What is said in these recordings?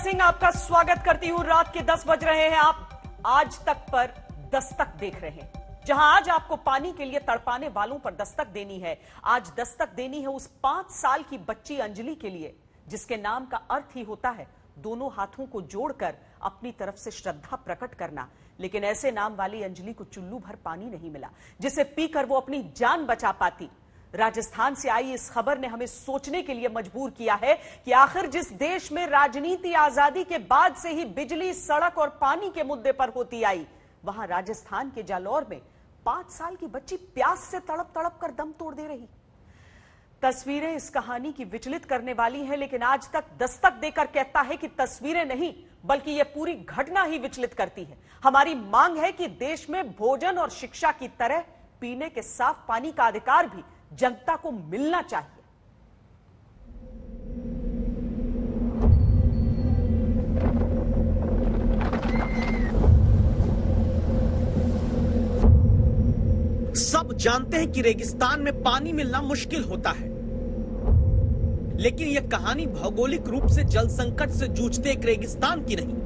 सिंह आपका स्वागत करती हूं। रात के 10 बज रहे हैं। आप आज तक पर दस्तक देख रहे हैं, जहां आज आपको पानी के लिए तड़पाने वालों पर दस्तक देनी है। आज दस्तक देनी है उस 5 साल की बच्ची अंजलि के लिए, जिसके नाम का अर्थ ही होता है दोनों हाथों को जोड़कर अपनी तरफ से श्रद्धा प्रकट करना। लेकिन ऐसे नाम वाली अंजलि को चुल्लू भर पानी नहीं मिला, जिसे पीकर वो अपनी जान बचा पाती। राजस्थान से आई इस खबर ने हमें सोचने के लिए मजबूर किया है कि आखिर जिस देश में राजनीति आजादी के बाद से ही बिजली, सड़क और पानी के मुद्दे पर होती आई, वहां राजस्थान के जालौर में 5 साल की बच्ची प्यास से तड़प तड़प कर दम तोड़ दे रही। तस्वीरें इस कहानी की विचलित करने वाली हैं, लेकिन आज तक दस्तक देकर कहता है कि तस्वीरें नहीं बल्कि यह पूरी घटना ही विचलित करती है। हमारी मांग है कि देश में भोजन और शिक्षा की तरह पीने के साफ पानी का अधिकार भी जनता को मिलना चाहिए। सब जानते हैं कि रेगिस्तान में पानी मिलना मुश्किल होता है, लेकिन यह कहानी भौगोलिक रूप से जल संकट से जूझते एक रेगिस्तान की नहीं।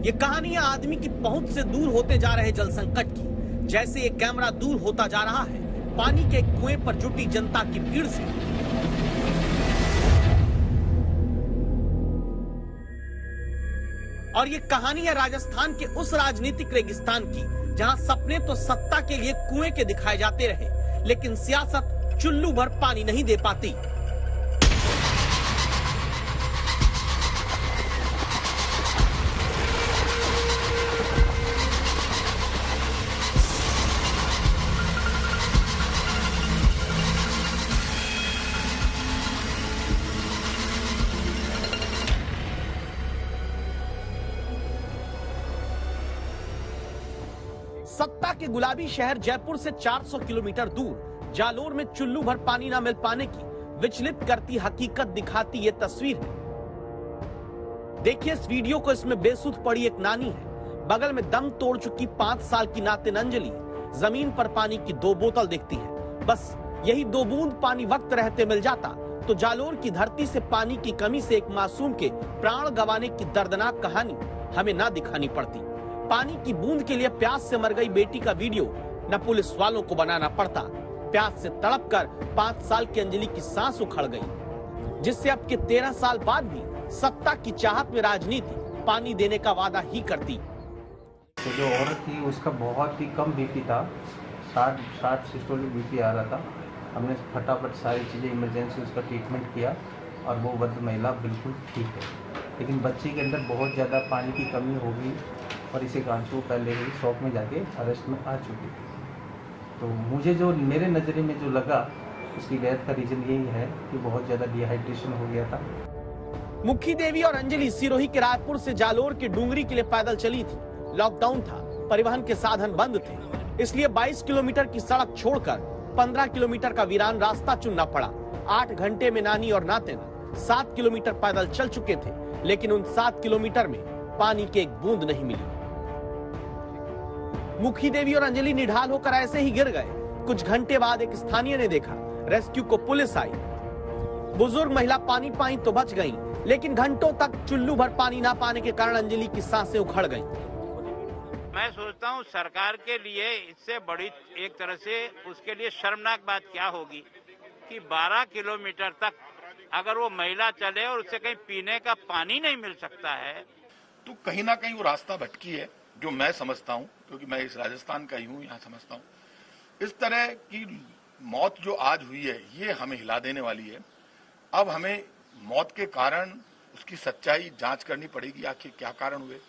यह कहानी है आदमी की पहुंच से दूर होते जा रहे जल संकट की। जैसे ये कैमरा दूर होता जा रहा है पानी के कुएं पर जुटी जनता की भीड़ से। और ये कहानी है राजस्थान के उस राजनीतिक रेगिस्तान की, जहां सपने तो सत्ता के लिए कुएं के दिखाए जाते रहे, लेकिन सियासत चुल्लू भर पानी नहीं दे पाती। सत्ता के गुलाबी शहर जयपुर से 400 किलोमीटर दूर जालोर में चुल्लू भर पानी न मिल पाने की विचलित करती हकीकत दिखाती ये तस्वीर है। देखिए इस वीडियो को। इसमें बेसुध पड़ी एक नानी है, बगल में दम तोड़ चुकी 5 साल की नातिन अंजलि जमीन पर पानी की 2 बोतल देखती है। बस यही 2 बूंद पानी वक्त रहते मिल जाता तो जालोर की धरती से पानी की कमी से एक मासूम के प्राण गंवाने की दर्दनाक कहानी हमें ना दिखानी पड़ती। पानी की बूंद के लिए प्यास से मर गई बेटी का वीडियो न पुलिस वालों को बनाना पड़ता। प्यास से तड़पकर 5 साल की अंजलि की सांस उखड़ गई, जिससे अब के 13 साल बाद भी सत्ता की चाहत में राजनीति पानी देने का वादा ही करती। तो जो औरत थी उसका बहुत ही कम बीपी था, 60 सिस्टोलिक बीपी आ रहा था। हमने फटाफट सारी चीज़ें इमरजेंसी उसका ट्रीटमेंट किया और वो वृद्ध महिला बिल्कुल ठीक है। लेकिन बच्ची के अंदर बहुत ज़्यादा पानी की कमी हो गई और इसे कारण से वो पहले ही शॉक में जाके अरेस्ट में आ चुकी थी। तो मुझे जो मेरे नज़रिए में जो लगा उसकी डेथ का रीज़न यही है कि बहुत ज़्यादा डिहाइड्रेशन हो गया था। मुखी देवी और अंजलि सिरोही के रायपुर से जालोर के डूंगरी के लिए पैदल चली थी। लॉकडाउन था, परिवहन के साधन बंद थे, इसलिए 22 किलोमीटर की सड़क छोड़कर 15 किलोमीटर का वीरान रास्ता चुनना पड़ा। 8 घंटे में नानी और नातिन 7 किलोमीटर पैदल चल चुके थे, लेकिन उन 7 किलोमीटर में पानी की एक बूंद नहीं मिली। मुखी देवी और अंजलि निढाल होकर ऐसे ही गिर गए। कुछ घंटे बाद एक स्थानीय ने देखा, रेस्क्यू को पुलिस आई। बुजुर्ग महिला पानी पाई तो बच गई, लेकिन घंटों तक चुल्लू भर पानी ना पाने के कारण अंजलि की सांसें उखड़ गईं। मैं सोचता हूँ सरकार के लिए इससे बड़ी एक तरह से उसके लिए शर्मनाक बात क्या होगी कि 12 किलोमीटर तक अगर वो महिला चले और उससे कहीं पीने का पानी नहीं मिल सकता है, तो कहीं ना कहीं वो रास्ता भटकी है, जो मैं समझता हूँ, क्योंकि मैं इस राजस्थान का ही हूँ, यहाँ समझता हूँ। इस तरह की मौत जो आज हुई है ये हमें हिला देने वाली है। अब हमें मौत के कारण उसकी सच्चाई जांच करनी पड़ेगी, आखिर क्या कारण हुए।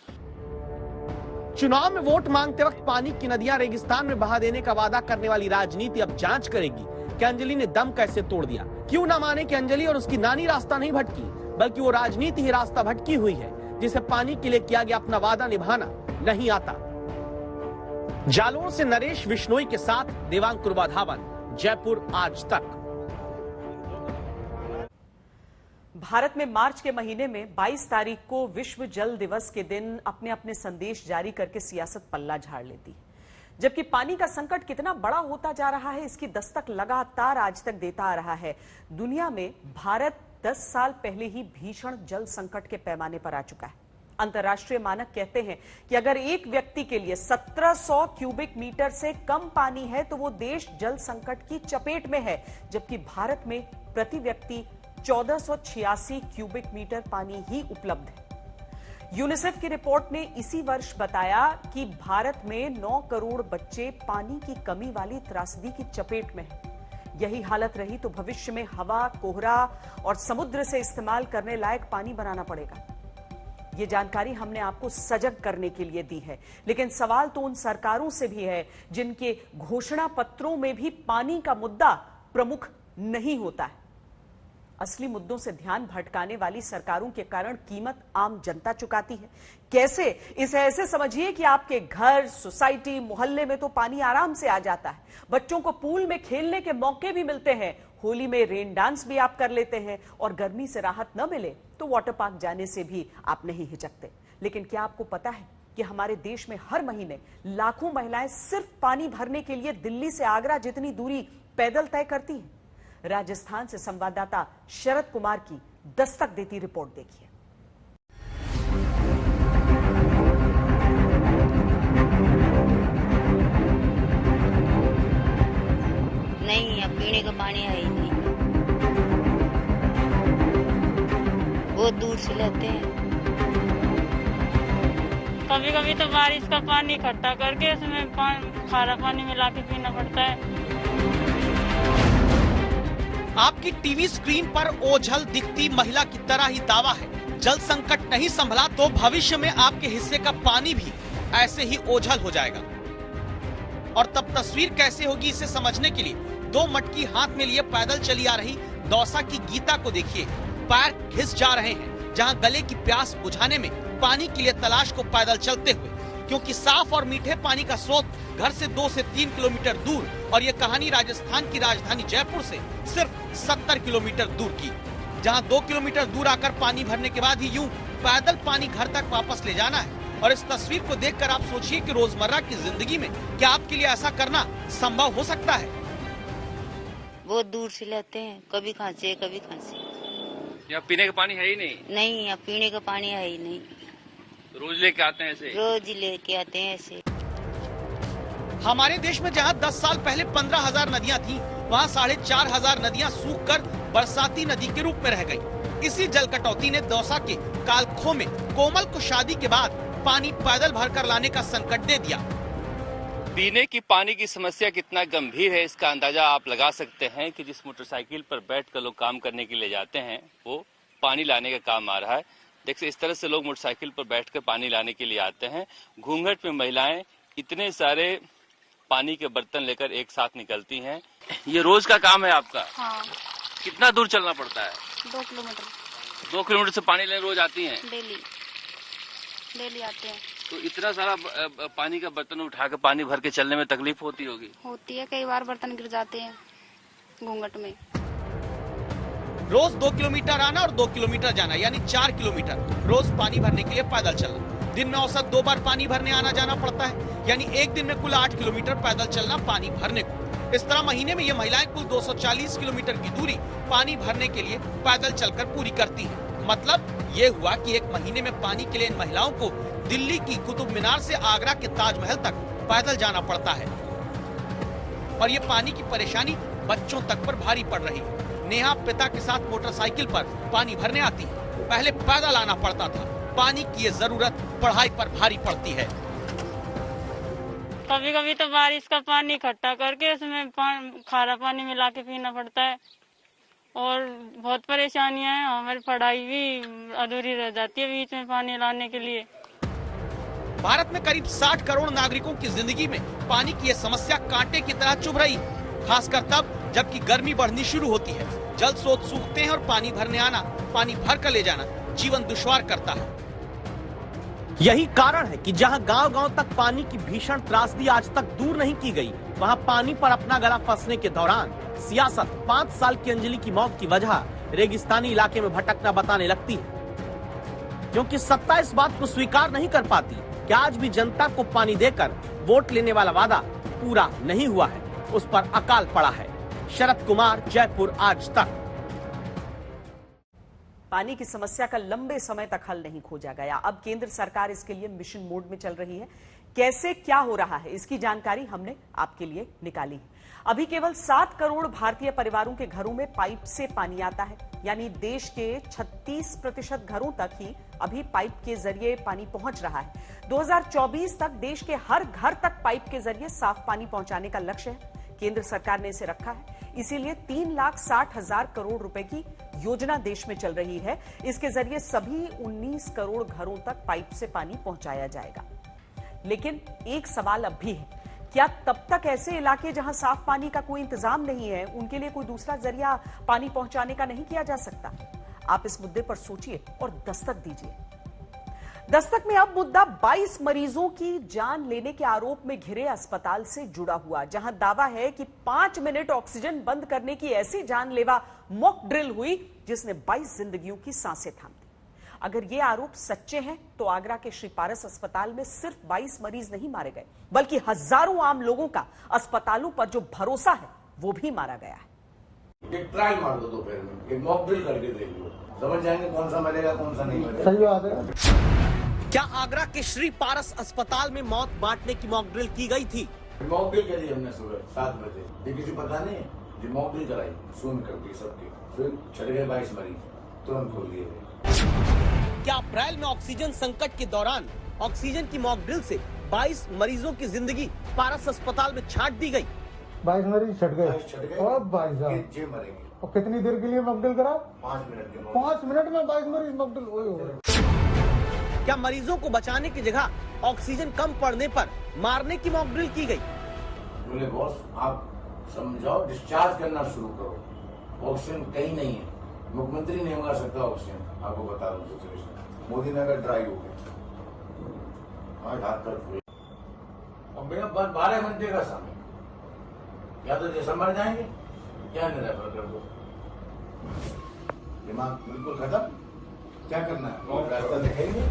चुनाव में वोट मांगते वक्त पानी की नदियां रेगिस्तान में बहा देने का वादा करने वाली राजनीति अब जांच करेगी कि अंजलि ने दम कैसे तोड़ दिया। क्यों ना माने कि अंजलि और उसकी नानी रास्ता नहीं भटकी, बल्कि वो राजनीति ही रास्ता भटकी हुई है, जिसे पानी के लिए किया गया अपना वादा निभाना नहीं आता। जालोर से नरेश विश्नोई के साथ देवांग कुरवाधावन, जयपुर आज तक। भारत में मार्च के महीने में 22 तारीख को विश्व जल दिवस के दिन अपने अपने संदेश जारी करके सियासत पल्ला झाड़ लेती है, जबकि पानी का संकट कितना बड़ा होता जा रहा है इसकी दस्तक लगातार आज तक देता आ रहा है। दुनिया में भारत 10 साल पहले ही भीषण जल संकट के पैमाने पर आ चुका है। अंतर्राष्ट्रीय मानक कहते हैं कि अगर एक व्यक्ति के लिए 1700 क्यूबिक मीटर से कम पानी है तो वो देश जल संकट की चपेट में है, जबकि भारत में प्रति व्यक्ति 1486 क्यूबिक मीटर पानी ही उपलब्ध है। यूनिसेफ की रिपोर्ट ने इसी वर्ष बताया कि भारत में 9 करोड़ बच्चे पानी की कमी वाली त्रासदी की चपेट में हैं। यही हालत रही तो भविष्य में हवा, कोहरा और समुद्र से इस्तेमाल करने लायक पानी बनाना पड़ेगा। ये जानकारी हमने आपको सजग करने के लिए दी है, लेकिन सवाल तो उन सरकारों से भी है जिनके घोषणा पत्रों में भी पानी का मुद्दा प्रमुख नहीं होता है। असली मुद्दों से ध्यान भटकाने वाली सरकारों के कारण कीमत आम जनता चुकाती है। कैसे? इसे ऐसे समझिए कि आपके घर, सोसाइटी, मोहल्ले में तो पानी आराम से आ जाता है, बच्चों को पूल में खेलने के मौके भी मिलते हैं, होली में रेन डांस भी आप कर लेते हैं, और गर्मी से राहत न मिले तो वाटर पार्क जाने से भी आप नहीं हिचकते। लेकिन क्या आपको पता है कि हमारे देश में हर महीने लाखों महिलाएं सिर्फ पानी भरने के लिए दिल्ली से आगरा जितनी दूरी पैदल तय करती हैं? राजस्थान से संवाददाता शरद कुमार की दस्तक देती रिपोर्ट देखिए। नहीं, अब पीने का पानी है ही नहीं, बहुत दूर से लाते हैं। कभी कभी तो बारिश का पानी इकट्ठा करके उसमें खारा पानी मिला के पीना पड़ता है। आपकी टीवी स्क्रीन पर ओझल दिखती महिला की तरह ही दावा है, जल संकट नहीं संभला तो भविष्य में आपके हिस्से का पानी भी ऐसे ही ओझल हो जाएगा। और तब तस्वीर कैसे होगी इसे समझने के लिए 2 मटकी हाथ में लिए पैदल चली आ रही दौसा की गीता को देखिए। पैर घिस जा रहे हैं जहां गले की प्यास बुझाने में पानी के लिए तलाश को पैदल चलते हुए, क्योंकि साफ और मीठे पानी का स्रोत घर से 2 से 3 किलोमीटर दूर, और ये कहानी राजस्थान की राजधानी जयपुर से सिर्फ 70 किलोमीटर दूर की, जहां 2 किलोमीटर दूर आकर पानी भरने के बाद ही यूं पैदल पानी घर तक वापस ले जाना है। और इस तस्वीर को देखकर आप सोचिए कि रोजमर्रा की जिंदगी में क्या आपके लिए ऐसा करना संभव हो सकता है? बहुत दूर से लाते हैं, कभी खांसी कभी खांसी। यहाँ पीने का पानी है ही नहीं? नहीं, यहाँ पीने का पानी है ही नहीं। रोज लेके आते हैं ऐसे? रोज लेके आते हैं ऐसे। हमारे देश में जहां 10 साल पहले 15,000 नदियां थीं, वहां 4,500 नदियां सूखकर बरसाती नदी के रूप में रह गईं। इसी जल कटौती ने दौसा के कालखो में कोमल को शादी के बाद पानी पैदल भरकर लाने का संकट दे दिया। पीने की पानी की समस्या कितना गंभीर है इसका अंदाजा आप लगा सकते हैं कि जिस मोटरसाइकिल पर बैठकर लोग काम करने के लिए जाते हैं वो पानी लाने का काम आ रहा है। देखिए इस तरह से लोग मोटरसाइकिल पर बैठकर पानी लाने के लिए आते हैं। घूंघट में महिलाएं इतने सारे पानी के बर्तन लेकर एक साथ निकलती हैं। ये रोज का काम है आपका? हाँ। कितना दूर चलना पड़ता है? 2 किलोमीटर। 2 किलोमीटर से पानी लेने रोज आती हैं? डेली आते हैं। तो इतना सारा पानी का बर्तन उठाकर पानी भर के चलने में तकलीफ होती होगी? होती है, कई बार बर्तन गिर जाते हैं घूंघट में। रोज 2 किलोमीटर आना और 2 किलोमीटर जाना, यानी 4 किलोमीटर रोज पानी भरने के लिए पैदल चलना। दिन में औसत 2 बार पानी भरने आना जाना पड़ता है, यानी एक दिन में कुल 8 किलोमीटर पैदल चलना पानी भरने को। इस तरह महीने में ये महिलाएं कुल 240 किलोमीटर की दूरी पानी भरने के लिए पैदल चलकर पूरी करती हैं। मतलब ये हुआ कि एक महीने में पानी के लिए इन महिलाओं को दिल्ली की कुतुब मीनार से आगरा के ताजमहल तक पैदल जाना पड़ता है। और ये पानी की परेशानी बच्चों तक पर भारी पड़ रही है। नेहा पिता के साथ मोटरसाइकिल पर पानी भरने आती है। पहले पैदल आना पड़ता था, पानी की ये जरूरत पढ़ाई पर भारी पड़ती है। कभी कभी तो बारिश का पानी इकट्ठा करके उसमें खारा पानी मिला के पीना पड़ता है, और बहुत परेशानियां हैं। हमारी पढ़ाई भी अधूरी रह जाती है बीच में पानी लाने के लिए। भारत में करीब 60 करोड़ नागरिकों की जिंदगी में पानी की ये समस्या कांटे की तरह चुभ रही, खासकर तब जबकि गर्मी बढ़नी शुरू होती है। जल स्रोत सूखते हैं और पानी भरने आना, पानी भर कर ले जाना जीवन दुश्वार करता है। यही कारण है कि जहां गांव-गांव तक पानी की भीषण त्रासदी आज तक दूर नहीं की गई, वहां पानी पर अपना गला फंसने के दौरान सियासत 5 साल की अंजलि की मौत की वजह रेगिस्तानी इलाके में भटकना बताने लगती है, क्योंकि सत्ता इस बात को स्वीकार नहीं कर पाती कि आज भी जनता को पानी देकर वोट लेने वाला वादा पूरा नहीं हुआ है, उस पर अकाल पड़ा है। शरद कुमार, जयपुर आज तक। पानी की समस्या का लंबे समय तक हल नहीं खोजा गया। अब केंद्र सरकार इसके लिए मिशन मोड में चल रही है। कैसे क्या हो रहा है, इसकी जानकारी हमने आपके लिए निकाली है। अभी केवल 7 करोड़ भारतीय परिवारों के घरों में पाइप से पानी आता है, यानी देश के 36% घरों तक ही अभी पाइप के जरिए पानी पहुंच रहा है। 2024 तक देश के हर घर तक पाइप के जरिए साफ पानी पहुंचाने का लक्ष्य है। केंद्र सरकार ने इसे रखा है, इसीलिए 3,60,000 करोड़ रुपए की योजना देश में चल रही है। इसके जरिए सभी 19 करोड़ घरों तक पाइप से पानी पहुंचाया जाएगा। लेकिन एक सवाल अब भी है, क्या तब तक ऐसे इलाके जहां साफ पानी का कोई इंतजाम नहीं है, उनके लिए कोई दूसरा जरिया पानी पहुंचाने का नहीं किया जा सकता? आप इस मुद्दे पर सोचिए और दस्तक दीजिए। दस्तक में अब मुद्दा 22 मरीजों की जान लेने के आरोप में घिरे अस्पताल से जुड़ा हुआ, जहां दावा है कि 5 मिनट ऑक्सीजन बंद करने की ऐसी जानलेवा मॉक ड्रिल हुई जिसने 22 जिंदगियों की सांसें थाम दी। अगर ये आरोप सच्चे हैं तो आगरा के श्री पारस अस्पताल में सिर्फ 22 मरीज नहीं मारे गए, बल्कि हजारों आम लोगों का अस्पतालों पर जो भरोसा है वो भी मारा गया है। एक ट्रायल मार दो दोपहर में, एक मॉक ड्रिल करके देख लो, समझ जाएंगे कौन सा मरेगा कौन सा नहीं मरेगा। सही बात है। क्या आगरा के श्री पारस अस्पताल में मौत बांटने की मॉक ड्रिल की गई थी? मॉक ड्रिल करी हमने सुबह 7 बजे, ये किसी पता नहीं है, ये मॉक ड्रिल कराई, सुन करके सबके, फिर चढ़ गए 22 मरीज, तुरंत खोल दिए गए। क्या अप्रैल में ऑक्सीजन संकट के दौरान ऑक्सीजन की मॉक ड्रिल से 22 मरीजों की जिंदगी पारस अस्पताल में छाट दी गई? 22 मरीज छट गए और भाई साहब जे मरेंगे। और कितनी देर के लिए मॉक ड्रिल करा? 5 मिनट के 5 मिनट में 22 मरीज मॉक ड्रिल हो। क्या मरीजों को बचाने की जगह ऑक्सीजन कम पड़ने पर मारने की मॉक ड्रिल की गई? बोले बॉस आप समझाओ, डिस्चार्ज करना शुरू करो, ऑक्सीजन कहीं नहीं है, मुख्यमंत्री नहीं मंगा सकता ऑक्सीजन, आपको बता दूं सिचुएशन। मोदी नगर ड्राई हो गया, आज हाथ तक हुए और मेरा 12 घंटे का समय, या तो जैसा मर जाएंगे क्या रेफर कर दो, दिमाग बिल्कुल खत्म, क्या करना है रास्ता दिखाएंगे।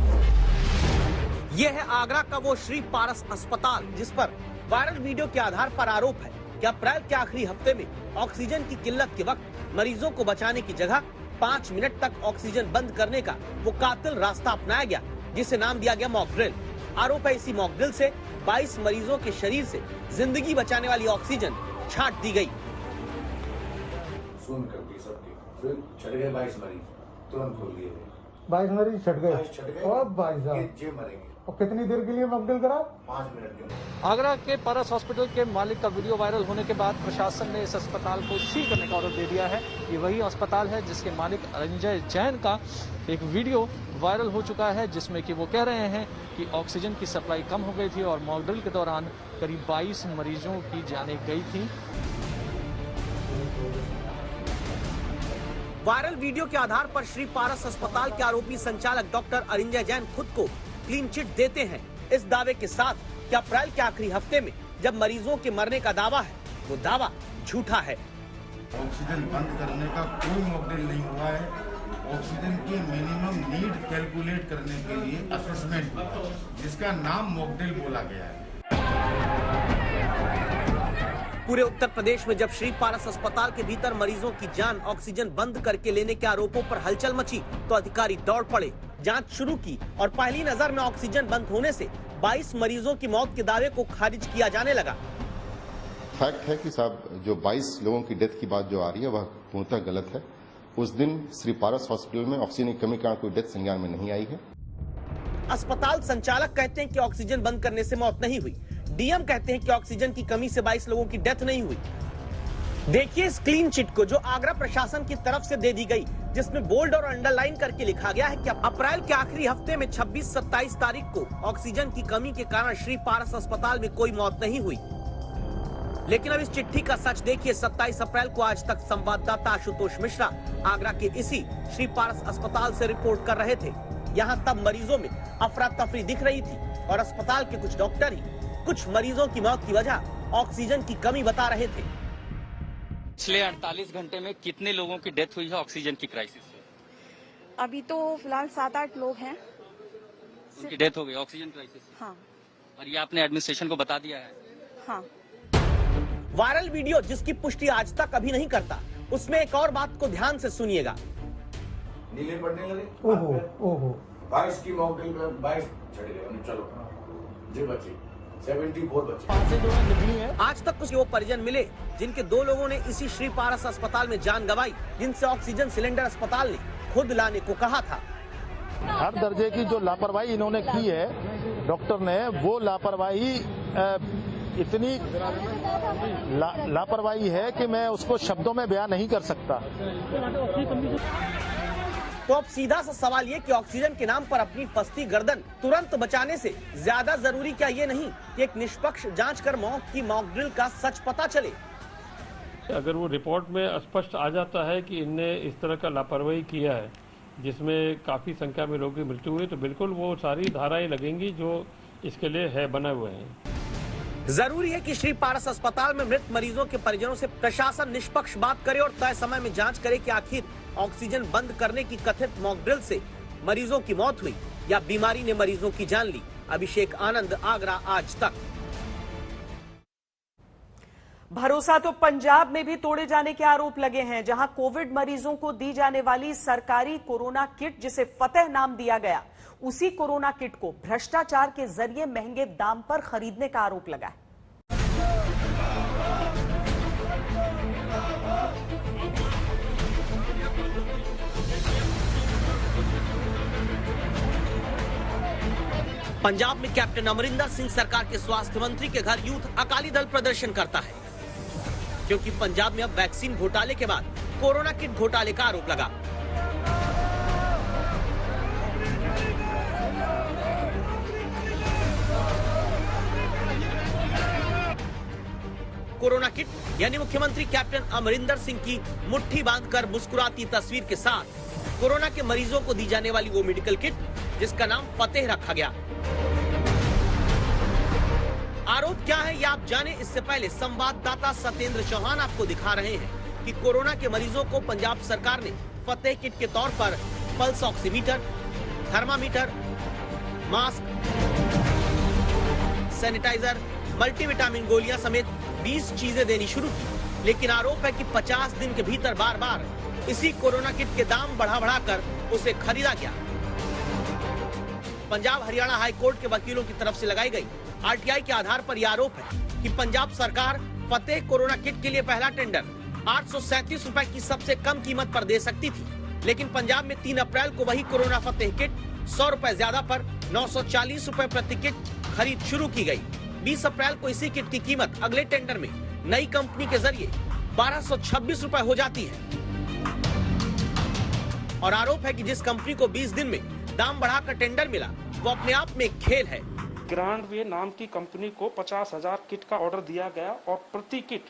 यह है आगरा का वो श्री पारस अस्पताल जिस पर वायरल वीडियो के आधार पर आरोप है कि अप्रैल के आखिरी हफ्ते में ऑक्सीजन की किल्लत के वक्त मरीजों को बचाने की जगह 5 मिनट तक ऑक्सीजन बंद करने का वो कातिल रास्ता अपनाया गया, जिसे नाम दिया गया मॉक ड्रिल। आरोप है इसी मॉक ड्रिल से 22 मरीजों के शरीर से जिंदगी बचाने वाली ऑक्सीजन छाट दी गई। सुन करके सबके, फिर चढ़ गए 22 मरीज, तुरंत खोल दिए गए। 22 मरीज छट गए और भाई साहब जे मरेंगे। और कितनी देर के लिए मॉक ड्रिल करा? 5 मिनट के। आगरा के पारस हॉस्पिटल के मालिक का वीडियो वायरल होने के बाद प्रशासन ने इस अस्पताल को सील करने का ऑर्डर दे दिया है। ये वही अस्पताल है जिसके मालिक अरिंजय जैन का एक वीडियो वायरल हो चुका है, जिसमें कि वो कह रहे हैं कि ऑक्सीजन की सप्लाई कम हो गई थी और मॉक ड्रिल के दौरान करीब 22 मरीजों की जानें गई थी। वायरल वीडियो के आधार पर श्री पारस अस्पताल के आरोपी संचालक डॉक्टर अरिंजय जैन खुद को क्लीन चिट देते हैं इस दावे के साथ कि अप्रैल के आखिरी हफ्ते में जब मरीजों के मरने का दावा है वो दावा झूठा है। ऑक्सीजन बंद करने का कोई मॉक ड्रिल नहीं हुआ है। ऑक्सीजन की मिनिमम नीड कैलकुलेट करने के लिए असेसमेंट हुआ, जिसका नाम मॉक ड्रिल बोला गया है। पूरे उत्तर प्रदेश में जब श्री पारस अस्पताल के भीतर मरीजों की जान ऑक्सीजन बंद करके लेने के आरोपों पर हलचल मची तो अधिकारी दौड़ पड़े, जांच शुरू की और पहली नजर में ऑक्सीजन बंद होने से 22 मरीजों की मौत के दावे को खारिज किया जाने लगा। फैक्ट है कि साहब जो 22 लोगों की डेथ की बात जो आ रही है वह पूर्णतः गलत है। उस दिन श्री पारस हॉस्पिटल में ऑक्सीजन की कमी के कारण कोई डेथ संज्ञान में नहीं आई है। अस्पताल संचालक कहते हैं कि ऑक्सीजन बंद करने से मौत नहीं हुई। डीएम कहते हैं कि ऑक्सीजन की कमी से 22 लोगों की डेथ नहीं हुई। देखिए इस क्लीन चिट को जो आगरा प्रशासन की तरफ से दे दी गई, जिसमें बोल्ड और अंडरलाइन करके लिखा गया है कि अप्रैल के आखिरी हफ्ते में 26-27 तारीख को ऑक्सीजन की कमी के कारण श्री पारस अस्पताल में कोई मौत नहीं हुई। लेकिन अब इस चिट्ठी का सच देखिए। 27 अप्रैल को आज तक संवाददाता आशुतोष मिश्रा आगरा के इसी श्री पारस अस्पताल से रिपोर्ट कर रहे थे। यहाँ तब मरीजों में अफरा तफरी दिख रही थी और अस्पताल के कुछ डॉक्टर ही कुछ मरीजों की मौत की वजह ऑक्सीजन की कमी बता रहे थे। पिछले 48 घंटे में कितने लोगों की डेथ हुई है ऑक्सीजन की क्राइसिस से? अभी तो फिलहाल 7-8 लोग हैं। उनकी डेथ हो गई ऑक्सीजन क्राइसिस से? हाँ। और ये आपने एडमिनिस्ट्रेशन को बता दिया है? हाँ। वायरल वीडियो जिसकी पुष्टि आज तक अभी नहीं करता, उसमें एक और बात को ध्यान से सुनिएगा। नीले पड़ने लगे। ओहो ओहो 22 की मॉकड्रिल में 22 छट गए। चलो जी बचे 74 बचे। आज तक कुछ वो परिजन मिले जिनके 2 लोगों ने इसी श्री पारस अस्पताल में जान गंवाई, जिनसे ऑक्सीजन सिलेंडर अस्पताल ने खुद लाने को कहा था। हर दर्जे की जो लापरवाही इन्होंने की है डॉक्टर ने, वो लापरवाही इतनी लापरवाही है कि मैं उसको शब्दों में बयान नहीं कर सकता। तो अब सीधा सा सवाल ये कि ऑक्सीजन के नाम पर अपनी फंसती गर्दन तुरंत बचाने से ज्यादा जरूरी क्या ये नहीं कि एक निष्पक्ष जांच कर मौत की मॉकड्रिल का सच पता चले। अगर वो रिपोर्ट में स्पष्ट आ जाता है कि इनने इस तरह का लापरवाही किया है जिसमें काफी संख्या में लोगों की मृत्यु हुई, तो बिल्कुल वो सारी धाराएं लगेंगी जो इसके लिए है बने हुए हैं। जरूरी है कि श्री पारस अस्पताल में मृत मरीजों के परिजनों से प्रशासन निष्पक्ष बात करे और तय समय में जांच करे कि आखिर ऑक्सीजन बंद करने की कथित मॉकड्रिल से मरीजों की मौत हुई या बीमारी ने मरीजों की जान ली। अभिषेक आनंद, आगरा, आज तक। भरोसा तो पंजाब में भी तोड़े जाने के आरोप लगे हैं, जहां कोविड मरीजों को दी जाने वाली सरकारी कोरोना किट, जिसे फतेह नाम दिया गया, उसी कोरोना किट को भ्रष्टाचार के जरिए महंगे दाम पर खरीदने का आरोप लगा है। पंजाब में कैप्टन अमरिंदर सिंह सरकार के स्वास्थ्य मंत्री के घर यूथ अकाली दल प्रदर्शन करता है, क्योंकि पंजाब में अब वैक्सीन घोटाले के बाद कोरोना किट घोटाले का आरोप लगा। कोरोना किट यानी मुख्यमंत्री कैप्टन अमरिंदर सिंह की मुट्ठी बांधकर मुस्कुराती तस्वीर के साथ कोरोना के मरीजों को दी जाने वाली वो मेडिकल किट जिसका नाम फतेह रखा गया। आरोप क्या है ये आप जाने इससे पहले संवाददाता सत्येंद्र चौहान आपको दिखा रहे हैं कि कोरोना के मरीजों को पंजाब सरकार ने फतेह किट के तौर पर pulse oximeter, thermometer, mask, sanitiser, multivitamin गोलियां समेत 20 चीजें देनी शुरू की। लेकिन आरोप है कि 50 दिन के भीतर बार बार इसी कोरोना किट के दाम बढ़ा कर उसे खरीदा गया। पंजाब हरियाणा हाई कोर्ट के वकीलों की तरफ से लगाई गई आरटीआई के आधार पर यह आरोप है कि पंजाब सरकार फतेह कोरोना किट के लिए पहला टेंडर 837 रुपए की सबसे कम कीमत पर दे सकती थी, लेकिन पंजाब में 3 अप्रैल को वही कोरोना फतेह किट 100 रुपए ज्यादा पर 940 रुपए प्रति किट खरीद शुरू की गई। 20 अप्रैल को इसी किट की कीमत अगले टेंडर में नई कंपनी के जरिए 1226 रुपए हो जाती है। और आरोप है कि जिस कंपनी को 20 दिन में दाम बढ़ाकर टेंडर मिला वो अपने आप में एक खेल है। ग्रांडवे नाम की कंपनी को 50,000 किट का ऑर्डर दिया गया और प्रति किट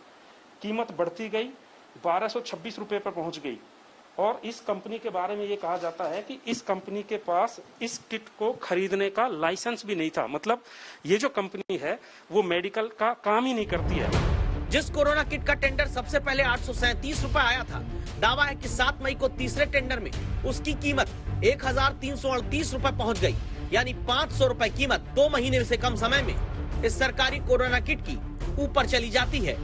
कीमत बढ़ती गई, 1226 रुपए पर पहुंच गई। और इस कंपनी के बारे में ये कहा जाता है कि इस कंपनी के पास इस किट को खरीदने का लाइसेंस भी नहीं था। मतलब ये जो कंपनी है वो मेडिकल का काम ही नहीं करती है। जिस कोरोना किट का टेंडर सबसे पहले 837 रुपए आया था, दावा है कि 7 मई को तीसरे टेंडर में उसकी कीमत 1338 रुपए पहुंच गई, यानी 500 रुपए कीमत 2 महीने से कम समय में इस सरकारी कोरोना किट की ऊपर चली जाती है।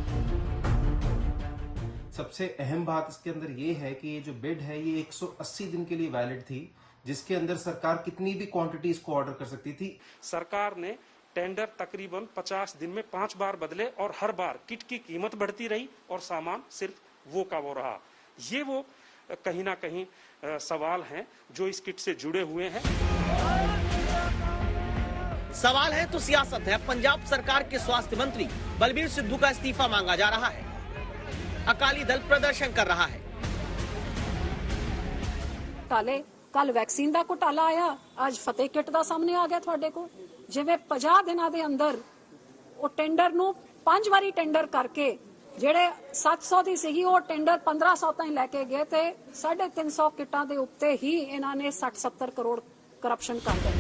सबसे अहम बात इसके अंदर ये है कि ये जो बिड है ये 180 दिन के लिए वैलिड थी, जिसके अंदर सरकार कितनी भी क्वांटिटीज को ऑर्डर कर सकती थी। सरकार ने टेंडर तकरीबन 50 दिन में 5 बार बदले और हर बार किट की कीमत बढ़ती रही और सामान सिर्फ वो का वो रहा। ये वो कहीं ना कहीं सवाल हैं जो इस किट से जुड़े हुए हैं। सवाल है तो सियासत है। पंजाब सरकार के स्वास्थ्य मंत्री बलबीर सिद्धू का इस्तीफा मांगा जा रहा है। अकाली दल प्रदर्शन कर रहा है। कल वैक्सीन का घोटाला आया, आज फतेह किट का सामने आ गया थोड़े को। जिवें 50 दिनों के अंदर वो टेंडर नूं 5 वारी टेंडर करके ਜਿਹੜੇ 700 ਦੀ ਸੀਗੀ ਉਹ ਟੈਂਡਰ 1500 ਤਾਈਂ ਲੈ ਕੇ ਗਏ ਤੇ 350 ਕਿੱਟਾਂ ਦੇ ਉੱਤੇ ਹੀ ਇਹਨਾਂ ਨੇ 60-70 ਕਰੋੜ करप्शन कर दिया।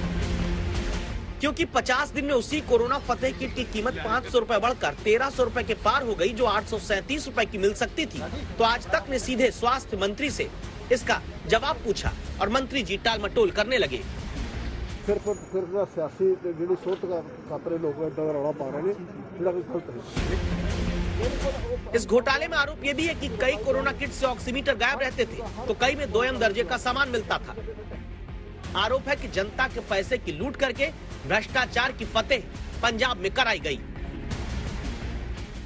क्योंकि 50 दिन में उसी कोरोना फतेह किट की कीमत 500 रुपए बढ़कर 1300 रुपए के पार हो गई, जो 837 रुपए की मिल सकती थी। तो आज तक ने सीधे स्वास्थ्य मंत्री से इसका जवाब पूछा और मंत्री जी टाल मटोल करने लगे। सिर्फ सियासी जी सोच का खातर लोग रौला पा रहे हैं, गलत है। इस घोटाले में आरोप ये भी है कि कई कोरोना किट से ऑक्सीमीटर गायब रहते थे, तो कई में 2M दर्जे का सामान मिलता था। आरोप है कि जनता के पैसे की लूट करके भ्रष्टाचार की फतेह पंजाब में कराई गई।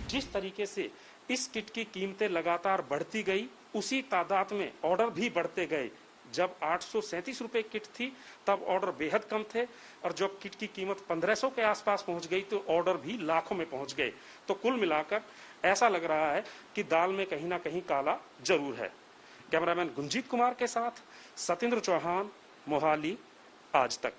जिस तरीके से इस किट की कीमतें लगातार बढ़ती गई, उसी तादाद में ऑर्डर भी बढ़ते गए। जब 837 रुपए किट थी तब ऑर्डर बेहद कम थे, और जब किट की कीमत 1500 के आसपास पहुंच गई तो ऑर्डर भी लाखों में पहुंच गए। तो कुल मिलाकर ऐसा लग रहा है कि दाल में कहीं ना कहीं काला जरूर है। कैमरामैन गुंजीत कुमार के साथ सतेंद्र चौहान, मोहाली, आज तक।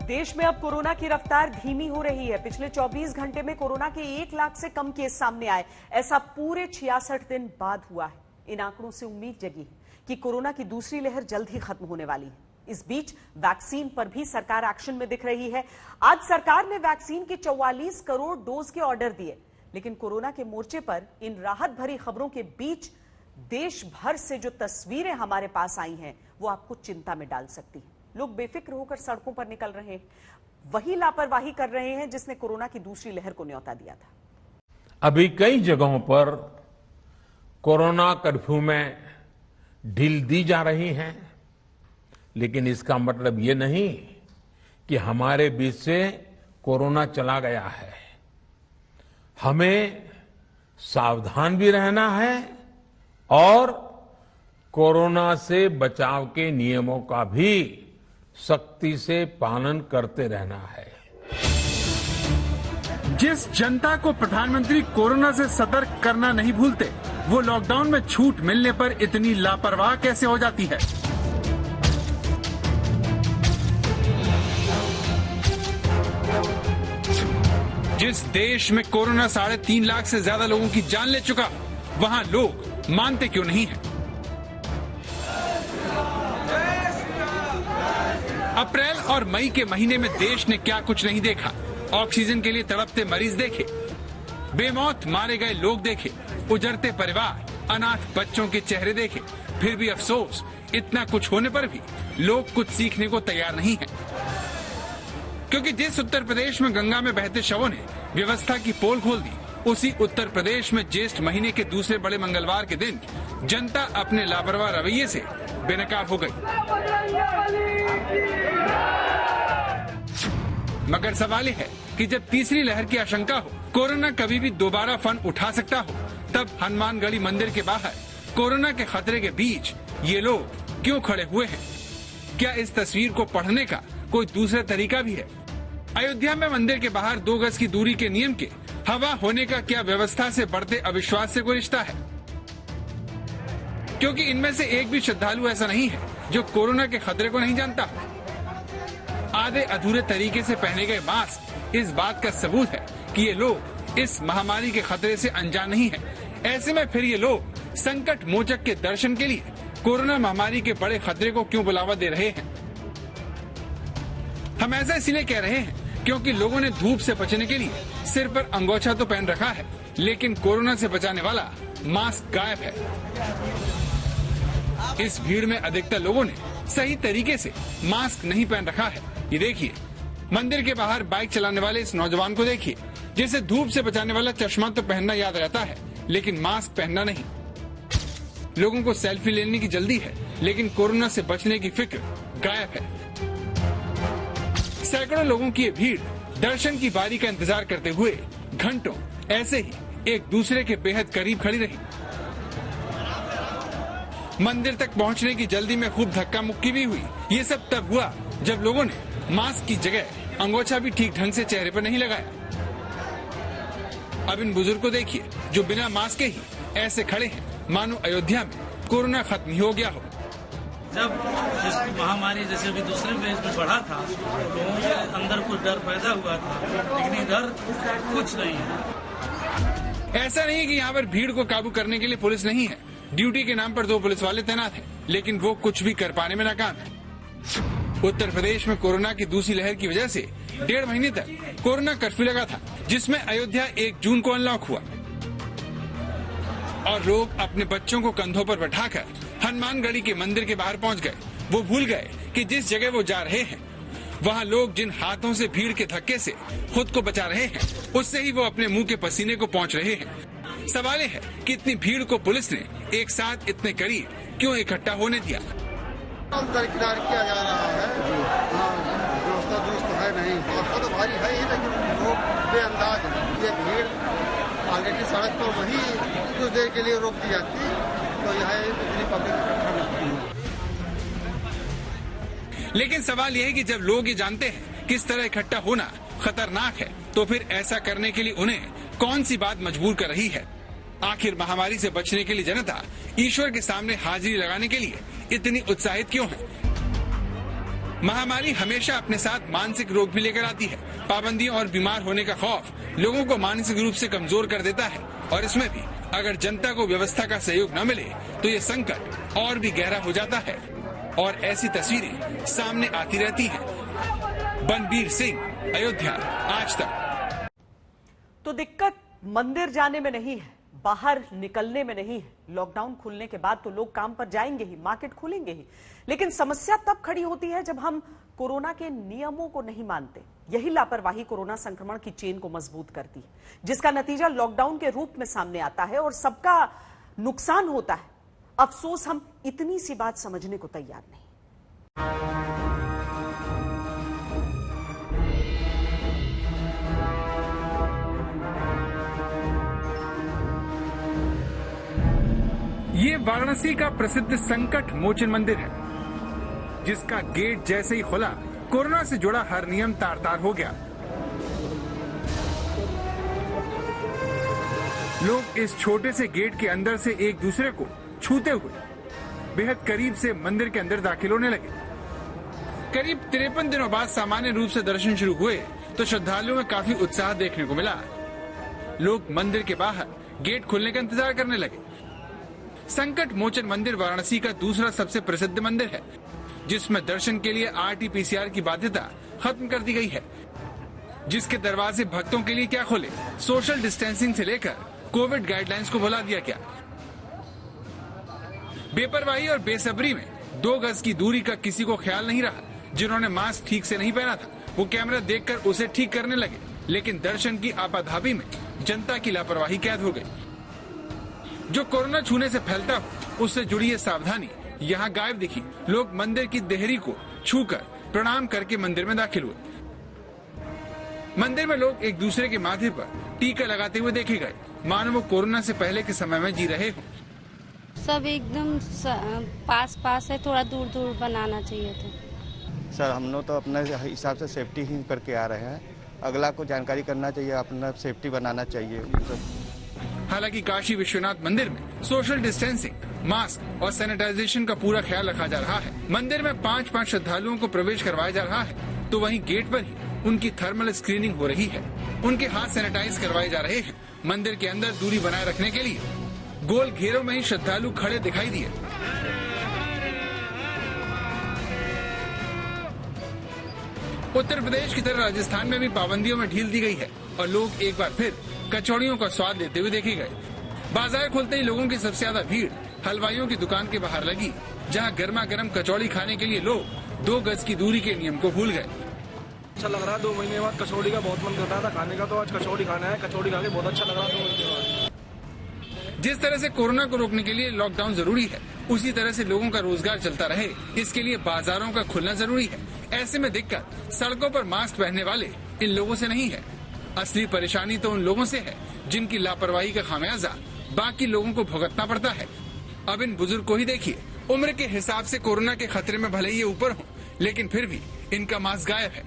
देश में अब कोरोना की रफ्तार धीमी हो रही है। पिछले 24 घंटे में कोरोना के 1 लाख से कम केस सामने आए। ऐसा पूरे 66 दिन बाद हुआ है। इन आंकड़ों से उम्मीद जगी है कि कोरोना की दूसरी लहर जल्द ही खत्म होने वाली है। इस बीच वैक्सीन पर भी सरकार एक्शन में दिख रही है। आज सरकार ने वैक्सीन के 44 करोड़ डोज के ऑर्डर दिए, लेकिन कोरोना के मोर्चे पर इन राहत भरी खबरों के बीच देश भर से जो तस्वीरें हमारे पास आई हैं, वो आपको चिंता में डाल सकती हैं। लोग बेफिक्र होकर सड़कों पर निकल रहे हैं, वही लापरवाही कर रहे हैं जिसने कोरोना की दूसरी लहर को न्योता दिया था। अभी कई जगहों पर कोरोना कर्फ्यू में ढील दी जा रही है, लेकिन इसका मतलब ये नहीं कि हमारे बीच से कोरोना चला गया है। हमें सावधान भी रहना है और कोरोना से बचाव के नियमों का भी सख्ती से पालन करते रहना है। जिस जनता को प्रधानमंत्री कोरोना से सतर्क करना नहीं भूलते, वो लॉकडाउन में छूट मिलने पर इतनी लापरवाह कैसे हो जाती है। जिस देश में कोरोना 3.5 लाख से ज्यादा लोगों की जान ले चुका, वहां लोग मानते क्यों नहीं हैं? अप्रैल और मई के महीने में देश ने क्या कुछ नहीं देखा। ऑक्सीजन के लिए तड़पते मरीज देखे, बेमौत मारे गए लोग देखे, उजड़ते परिवार, अनाथ बच्चों के चेहरे देखे। फिर भी अफसोस, इतना कुछ होने पर भी लोग कुछ सीखने को तैयार नहीं हैं। क्योंकि जिस उत्तर प्रदेश में गंगा में बहते शवों ने व्यवस्था की पोल खोल दी, उसी उत्तर प्रदेश में ज्येष्ठ महीने के दूसरे बड़े मंगलवार के दिन जनता अपने लापरवाह रवैये से बेनकाब हो गई। मगर सवाल है कि जब तीसरी लहर की आशंका हो, कोरोना कभी भी दोबारा फन उठा सकता हो, तब हनुमानगढ़ी मंदिर के बाहर कोरोना के खतरे के बीच ये लोग क्यों खड़े हुए हैं? क्या इस तस्वीर को पढ़ने का कोई दूसरा तरीका भी है? अयोध्या में मंदिर के बाहर 2 गज की दूरी के नियम के हवा होने का क्या व्यवस्था से बढ़ते अविश्वास से कोई रिश्ता है? क्योंकि इनमें से एक भी श्रद्धालु ऐसा नहीं है जो कोरोना के खतरे को नहीं जानता। आधे अधूरे तरीके से पहने गए मास्क इस बात का सबूत है कि ये लोग इस महामारी के खतरे से अनजान नहीं है। ऐसे में फिर ये लोग संकट मोचक के दर्शन के लिए कोरोना महामारी के बड़े खतरे को क्यों बुलावा दे रहे हैं? हम ऐसा इसलिए कह रहे हैं क्योंकि लोगों ने धूप से बचने के लिए सिर पर अंगोछा तो पहन रखा है, लेकिन कोरोना से बचाने वाला मास्क गायब है। इस भीड़ में अधिकतर लोगों ने सही तरीके से मास्क नहीं पहन रखा है। ये देखिए, मंदिर के बाहर बाइक चलाने वाले इस नौजवान को देखिए, जिसे धूप से बचाने वाला चश्मा तो पहनना याद रहता है, लेकिन मास्क पहनना नहीं। लोगों को सेल्फी लेने की जल्दी है, लेकिन कोरोना से बचने की फिक्र गायब है। सैकड़ों लोगों की ये भीड़ दर्शन की बारी का इंतजार करते हुए घंटों ऐसे ही एक दूसरे के बेहद करीब खड़ी रही। मंदिर तक पहुंचने की जल्दी में खूब धक्का मुक्की भी हुई। ये सब तब हुआ जब लोगों ने मास्क की जगह अंगोछा भी ठीक ढंग से चेहरे पर नहीं लगाया। अब इन बुजुर्ग को देखिए जो बिना मास्क के ही ऐसे खड़े हैं मानो अयोध्या में कोरोना खत्म ही हो गया हो। जब इस महामारी जैसे अभी दूसरे फेज में बढ़ा था, लोगों के अंदर कुछ डर पैदा हुआ था, लेकिन इधर कुछ नहीं है। ऐसा नहीं है कि यहाँ पर भीड़ को काबू करने के लिए पुलिस नहीं है। ड्यूटी के नाम पर 2 पुलिस वाले तैनात हैं, लेकिन वो कुछ भी कर पाने में नाकाम है। उत्तर प्रदेश में कोरोना की दूसरी लहर की वजह से 1.5 महीने तक कोरोना कर्फ्यू लगा था, जिसमें अयोध्या 1 जून को अनलॉक हुआ और लोग अपने बच्चों को कंधों पर बैठाकर हनुमानगढ़ी के मंदिर के बाहर पहुंच गए। वो भूल गए कि जिस जगह वो जा रहे हैं वहाँ लोग जिन हाथों से भीड़ के धक्के से खुद को बचा रहे हैं, उससे ही वो अपने मुंह के पसीने को पहुँच रहे हैं। सवाल है कि इतनी भीड़ को पुलिस ने एक साथ इतने करीब क्यों इकट्ठा होने दिया। दरकिनार किया जा रहा है, व्यवस्था दुरुस्त है नहीं, व्यवस्था तो भारी है ही, लेकिन लोग बेअंदाज है। ये भीड़ आगे की सड़क पर वही कुछ देर के लिए रोक दी जाती, तो यह इतनी पब्लिक इकट्ठा नहीं है। लेकिन सवाल यह है कि जब लोग ये जानते हैं किस तरह इकट्ठा होना खतरनाक है, तो फिर ऐसा करने के लिए उन्हें कौन सी बात मजबूर कर रही है? आखिर महामारी से बचने के लिए जनता ईश्वर के सामने हाजिरी लगाने के लिए इतनी उत्साहित क्यों है? महामारी हमेशा अपने साथ मानसिक रोग भी लेकर आती है। पाबंदियों और बीमार होने का खौफ लोगों को मानसिक रूप से कमजोर कर देता है, और इसमें भी अगर जनता को व्यवस्था का सहयोग न मिले तो ये संकट और भी गहरा हो जाता है, और ऐसी तस्वीरें सामने आती रहती हैं। बनबीर सिंह, अयोध्या, आज तक। तो दिक्कत मंदिर जाने में नहीं है, बाहर निकलने में नहीं है। लॉकडाउन खुलने के बाद तो लोग काम पर जाएंगे ही, मार्केट खुलेंगे ही, लेकिन समस्या तब खड़ी होती है जब हम कोरोना के नियमों को नहीं मानते। यही लापरवाही कोरोना संक्रमण की चेन को मजबूत करती है, जिसका नतीजा लॉकडाउन के रूप में सामने आता है और सबका नुकसान होता है। अफसोस हम इतनी सी बात समझने को तैयार नहीं। ये वाराणसी का प्रसिद्ध संकट मोचन मंदिर है, जिसका गेट जैसे ही खुला कोरोना से जुड़ा हर नियम तार तार हो गया। लोग इस छोटे से गेट के अंदर से एक दूसरे को छूते हुए बेहद करीब से मंदिर के अंदर दाखिल होने लगे। करीब 53 दिनों बाद सामान्य रूप से दर्शन शुरू हुए तो श्रद्धालुओं में काफी उत्साह देखने को मिला। लोग मंदिर के बाहर गेट खुलने का इंतजार करने लगे। संकट मोचन मंदिर वाराणसी का दूसरा सबसे प्रसिद्ध मंदिर है, जिसमें दर्शन के लिए RT-PCR की बाध्यता खत्म कर दी गई है, जिसके दरवाजे भक्तों के लिए क्या खोले, सोशल डिस्टेंसिंग से लेकर कोविड गाइडलाइंस को भुला दिया गया। बेपरवाही और बेसब्री में 2 गज की दूरी का किसी को ख्याल नहीं रहा। जिन्होंने मास्क ठीक से नहीं पहना था वो कैमरा देखकर उसे ठीक करने लगे, लेकिन दर्शन की आपाधापी में जनता की लापरवाही कैद हो गई। जो कोरोना छूने से फैलता हो उससे जुड़ी ये सावधानी यहाँ गायब दिखी। लोग मंदिर की देहरी को छूकर प्रणाम करके मंदिर में दाखिल हुए। मंदिर में लोग एक दूसरे के माथे पर टीका लगाते हुए देखे गए, मानो वो कोरोना से पहले के समय में जी रहे हो। सब एकदम पास पास है, थोड़ा दूर दूर बनाना चाहिए था। सर हम लोग तो अपने हिसाब से सेफ्टी ही करके आ रहे हैं, अगला को जानकारी करना चाहिए, अपना सेफ्टी बनाना चाहिए। हालांकि काशी विश्वनाथ मंदिर में सोशल डिस्टेंसिंग, मास्क और सैनिटाइजेशन का पूरा ख्याल रखा जा रहा है। मंदिर में 5-5 श्रद्धालुओं को प्रवेश करवाया जा रहा है, तो वहीं गेट पर ही उनकी थर्मल स्क्रीनिंग हो रही है। उनके हाथ सैनिटाइज करवाए जा रहे हैं। मंदिर के अंदर दूरी बनाए रखने के लिए गोल घेरों में ही श्रद्धालु खड़े दिखाई दिए। उत्तर प्रदेश की तरह राजस्थान में भी पाबंदियों में ढील दी गई है और लोग एक बार फिर कचौड़ियों का स्वाद लेते हुए देखे गए। बाजार खुलते ही लोगों की सबसे ज्यादा भीड़ हलवाइयों की दुकान के बाहर लगी, जहां गर्मा गर्म कचौड़ी खाने के लिए लोग 2 गज की दूरी के नियम को भूल गए। अच्छा लग रहा है, 2 महीने बाद कचौड़ी का बहुत मन करता था खाने का, तो आज कचौड़ी खाना है। कचौड़ी खा के बहुत अच्छा लग रहा है 2 महीने बाद। जिस तरह से कोरोना को रोकने के लिए लॉकडाउन जरूरी है, उसी तरह से लोगों का रोजगार चलता रहे, इसके लिए बाजारों का खुलना जरूरी है। ऐसे में दिक्कत सड़कों पर मास्क पहनने वाले इन लोगों से नहीं है, असली परेशानी तो उन लोगों से है जिनकी लापरवाही का खामियाजा बाकी लोगों को भुगतना पड़ता है। अब इन बुजुर्ग को ही देखिए, उम्र के हिसाब से कोरोना के खतरे में भले ही ये ऊपर हो, लेकिन फिर भी इनका मास्क गायब है।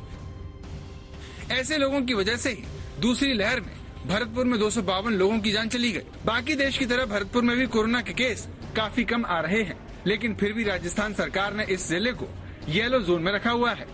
ऐसे लोगों की वजह से ही दूसरी लहर में भरतपुर में 252 लोगों की जान चली गई। बाकी देश की तरह भरतपुर में भी कोरोना के केस काफी कम आ रहे हैं, लेकिन फिर भी राजस्थान सरकार ने इस जिले को येलो जोन में रखा हुआ है।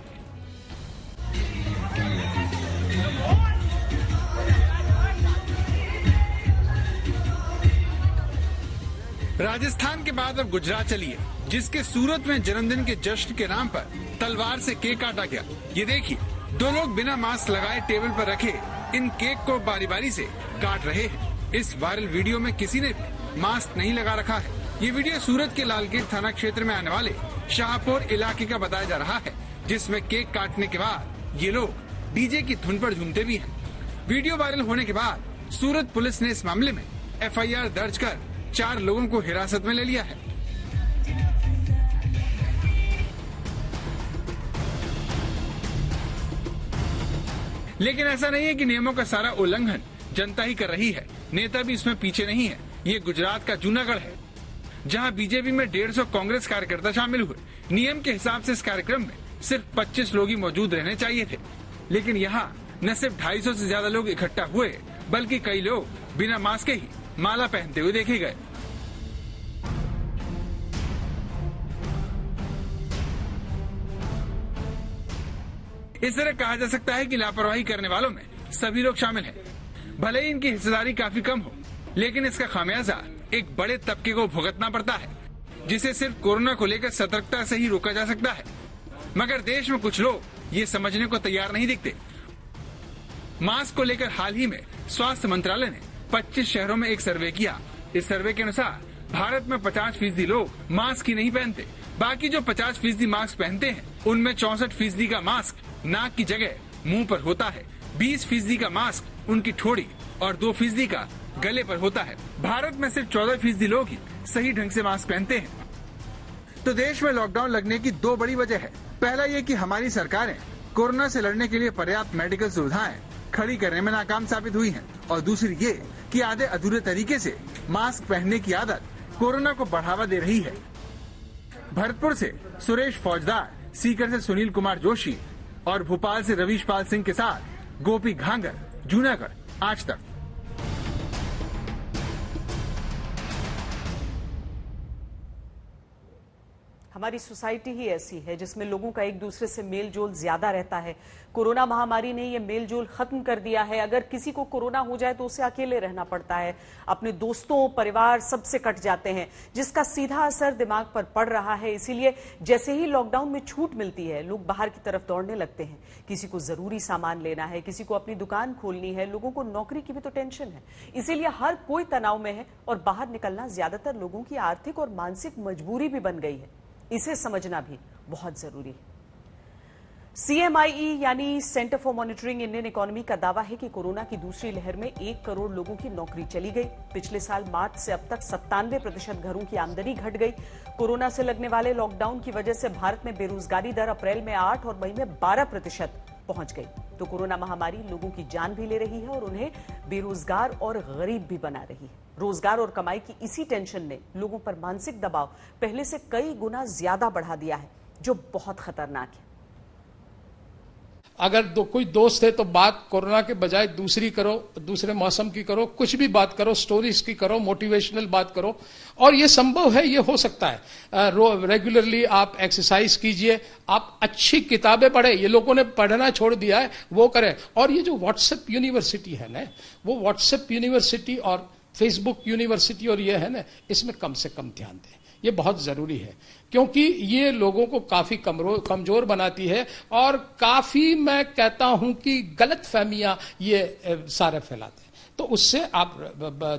राजस्थान के बाद अब गुजरात चलिए, जिसके सूरत में जन्मदिन के जश्न के नाम पर तलवार से केक काटा गया। ये देखिए, 2 लोग बिना मास्क लगाए टेबल पर रखे इन केक को बारी बारी से काट रहे हैं। इस वायरल वीडियो में किसी ने भी मास्क नहीं लगा रखा है। ये वीडियो सूरत के लालगेट थाना क्षेत्र में आने वाले शाहपुर इलाके का बताया जा रहा है, जिसमें केक काटने के बाद ये लोग डीजे की धुन पर झूमते भी हैं। वीडियो वायरल होने के बाद सूरत पुलिस ने इस मामले में FIR दर्ज कर 4 लोगों को हिरासत में ले लिया है। लेकिन ऐसा नहीं है कि नियमों का सारा उल्लंघन जनता ही कर रही है, नेता भी इसमें पीछे नहीं है। ये गुजरात का जूनागढ़ है, जहां बीजेपी में 150 कांग्रेस कार्यकर्ता शामिल हुए। नियम के हिसाब से इस कार्यक्रम में सिर्फ 25 लोग ही मौजूद रहने चाहिए थे, लेकिन यहाँ न सिर्फ 250 से ज्यादा लोग इकट्ठा हुए, बल्कि कई लोग बिना मास्क के ही माला पहनते हुए देखे गए। इस तरह कहा जा सकता है कि लापरवाही करने वालों में सभी लोग शामिल हैं। भले ही इनकी हिस्सेदारी काफी कम हो, लेकिन इसका खामियाजा एक बड़े तबके को भुगतना पड़ता है, जिसे सिर्फ कोरोना को लेकर सतर्कता से ही रोका जा सकता है। मगर देश में कुछ लोग ये समझने को तैयार नहीं दिखते। मास्क को लेकर हाल ही में स्वास्थ्य मंत्रालय ने 25 शहरों में एक सर्वे किया। इस सर्वे के अनुसार भारत में 50% लोग मास्क ही नहीं पहनते। बाकी जो 50% मास्क पहनते हैं, उनमें 64% का मास्क नाक की जगह मुंह पर होता है, 20% का मास्क उनकी ठोड़ी और 2% का गले पर होता है। भारत में सिर्फ 14% लोग ही सही ढंग से मास्क पहनते हैं। तो देश में लॉकडाउन लगने की 2 बड़ी वजह है। पहला ये कि हमारी सरकारें कोरोना से लड़ने के लिए पर्याप्त मेडिकल सुविधाएं खड़ी करने में नाकाम साबित हुई हैं, और दूसरी ये कि आधे अधूरे तरीके से मास्क पहनने की आदत कोरोना को बढ़ावा दे रही है। भरतपुर से सुरेश फौजदार, सीकर से सुनील कुमार जोशी और भोपाल से रवीश पाल सिंह के साथ गोपी घांगर, जूनागढ़, आज तक। हमारी सोसाइटी ही ऐसी है जिसमें लोगों का एक दूसरे से मेल जोल ज्यादा रहता है। कोरोना महामारी ने ये मेल जोल खत्म कर दिया है। अगर किसी को कोरोना हो जाए तो उसे अकेले रहना पड़ता है, अपने दोस्तों, परिवार सबसे कट जाते हैं, जिसका सीधा असर दिमाग पर पड़ रहा है। इसीलिए जैसे ही लॉकडाउन में छूट मिलती है, लोग बाहर की तरफ दौड़ने लगते हैं। किसी को जरूरी सामान लेना है, किसी को अपनी दुकान खोलनी है, लोगों को नौकरी की भी तो टेंशन है। इसीलिए हर कोई तनाव में है और बाहर निकलना ज्यादातर लोगों की आर्थिक और मानसिक मजबूरी भी बन गई है। इसे समझना भी बहुत जरूरी है। CMIE यानी centre for monitoring Indian economy का दावा है कि कोरोना की दूसरी लहर में 1 करोड़ लोगों की नौकरी चली गई। पिछले साल मार्च से अब तक 97% घरों की आमदनी घट गई। कोरोना से लगने वाले लॉकडाउन की वजह से भारत में बेरोजगारी दर अप्रैल में 8 और मई में 12% पहुंच गई। तो कोरोना महामारी लोगों की जान भी ले रही है और उन्हें बेरोजगार और गरीब भी बना रही है। रोजगार और कमाई की इसी टेंशन ने लोगों पर मानसिक दबाव पहले से कई गुना ज्यादा बढ़ा दिया है, जो बहुत खतरनाक है। अगर कोई दोस्त है तो बात कोरोना के बजाय दूसरी करो, दूसरे मौसम की करो, कुछ भी बात करो, स्टोरीज की करो, मोटिवेशनल बात करो। और ये संभव है, ये हो सकता है। रेगुलरली आप एक्सरसाइज कीजिए, आप अच्छी किताबें पढ़े। ये लोगों ने पढ़ना छोड़ दिया है, वो करें। और ये जो व्हाट्सएप यूनिवर्सिटी है ना, वो व्हाट्सएप यूनिवर्सिटी और फेसबुक यूनिवर्सिटी और ये है ना, इसमें कम से कम ध्यान दें। ये बहुत जरूरी है, क्योंकि ये लोगों को काफी कमजोर बनाती है और काफी, मैं कहता हूं कि गलत फहमियां ये सारे फैलाते हैं। तो उससे आप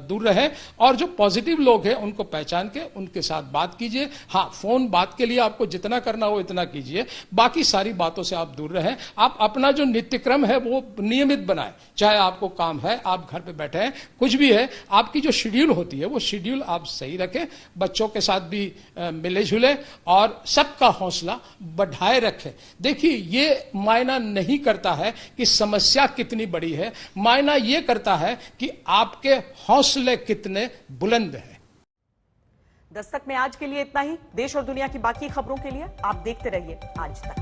दूर रहें और जो पॉजिटिव लोग हैं उनको पहचान के उनके साथ बात कीजिए। हाँ, फोन बात के लिए आपको जितना करना हो इतना कीजिए, बाकी सारी बातों से आप दूर रहें। आप अपना जो नित्यक्रम है वो नियमित बनाएं। चाहे आपको काम है, आप घर पे बैठे हैं, कुछ भी है, आपकी जो शेड्यूल होती है वो शेड्यूल आप सही रखें। बच्चों के साथ भी मिले जुले और सबका हौसला बढ़ाए रखें। देखिए, ये मायना नहीं करता है कि समस्या कितनी बड़ी है, मायना ये करता है कि आपके हौसले कितने बुलंद हैं। दस्तक में आज के लिए इतना ही। देश और दुनिया की बाकी खबरों के लिए आप देखते रहिए आज तक।